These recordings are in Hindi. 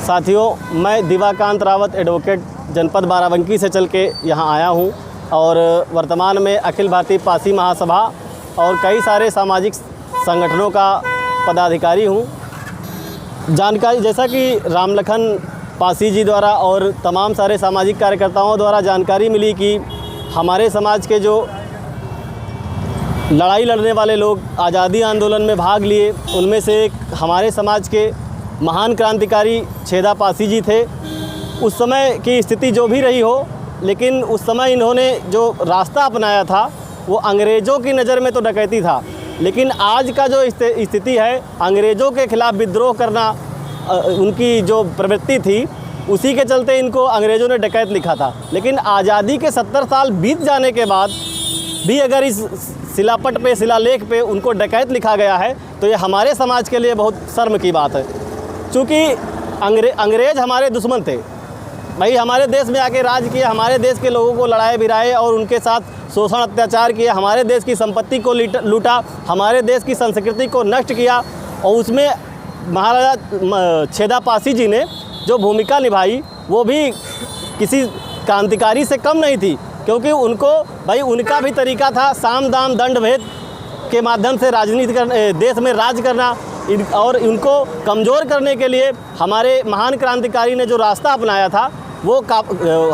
साथियों, मैं दिवाकांत रावत एडवोकेट जनपद बाराबंकी से चल के यहाँ आया हूँ और वर्तमान में अखिल भारतीय पासी महासभा और कई सारे सामाजिक संगठनों का पदाधिकारी हूँ। जानकारी जैसा कि रामलखन पासी जी द्वारा और तमाम सारे सामाजिक कार्यकर्ताओं द्वारा जानकारी मिली कि हमारे समाज के जो लड़ाई लड़ने वाले लोग आज़ादी आंदोलन में भाग लिए, उनमें से एक हमारे समाज के महान क्रांतिकारी छेदा पासी जी थे। उस समय की स्थिति जो भी रही हो, लेकिन उस समय इन्होंने जो रास्ता अपनाया था वो अंग्रेज़ों की नज़र में तो डकैती था, लेकिन आज का जो स्थिति है, अंग्रेज़ों के ख़िलाफ़ विद्रोह करना उनकी जो प्रवृत्ति थी, उसी के चलते इनको अंग्रेज़ों ने डकैत लिखा था। लेकिन आज़ादी के 70 साल बीत जाने के बाद भी अगर इस शिलापट पे, शिलालेख पे उनको डकैत लिखा गया है तो ये हमारे समाज के लिए बहुत शर्म की बात है। चूँकि अंग्रेज़ हमारे दुश्मन थे भाई, हमारे देश में आके राज किया, हमारे देश के लोगों को लड़ाए भिड़ाए और उनके साथ शोषण अत्याचार किया, हमारे देश की संपत्ति को लूटा, हमारे देश की संस्कृति को नष्ट किया। और उसमें महाराजा छेदा पासी जी ने जो भूमिका निभाई वो भी किसी क्रांतिकारी से कम नहीं थी, क्योंकि उनको भाई उनका भी तरीका था साम दाम दंड भेद के माध्यम से राजनीति देश में राज करना। और इनको कमज़ोर करने के लिए हमारे महान क्रांतिकारी ने जो रास्ता अपनाया था वो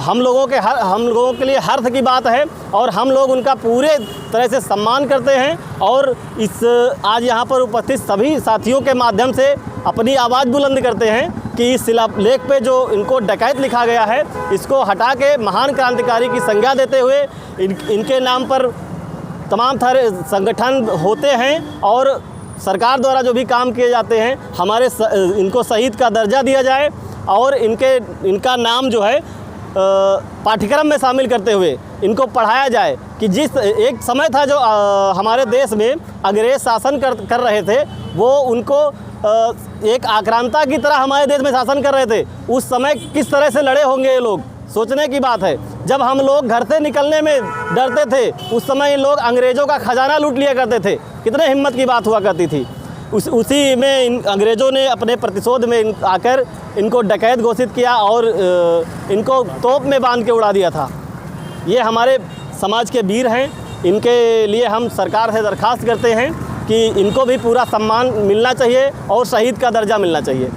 हम लोगों के लिए हर्ष की बात है और हम लोग उनका पूरे तरह से सम्मान करते हैं। और इस आज यहाँ पर उपस्थित सभी साथियों के माध्यम से अपनी आवाज़ बुलंद करते हैं कि इस शिलालेख पे जो इनको डकैत लिखा गया है, इसको हटा के महान क्रांतिकारी की संज्ञा देते हुए इनके नाम पर तमाम सारे संगठन होते हैं और सरकार द्वारा जो भी काम किए जाते हैं, इनको शहीद का दर्जा दिया जाए और इनका नाम जो है पाठ्यक्रम में शामिल करते हुए इनको पढ़ाया जाए कि जिस एक समय था जो हमारे देश में अंग्रेज़ शासन कर रहे थे, वो उनको एक आक्रांता की तरह हमारे देश में शासन कर रहे थे। उस समय किस तरह से लड़े होंगे ये लोग, सोचने की बात है। जब हम लोग घर से निकलने में डरते थे, उस समय ये लोग अंग्रेज़ों का खजाना लूट लिया करते थे। कितने हिम्मत की बात हुआ करती थी। उसी में अंग्रेज़ों ने अपने प्रतिशोध में आकर इनको डकैत घोषित किया और इनको तोप में बांध के उड़ा दिया था। ये हमारे समाज के वीर हैं, इनके लिए हम सरकार से दरख्वास्त करते हैं कि इनको भी पूरा सम्मान मिलना चाहिए और शहीद का दर्जा मिलना चाहिए।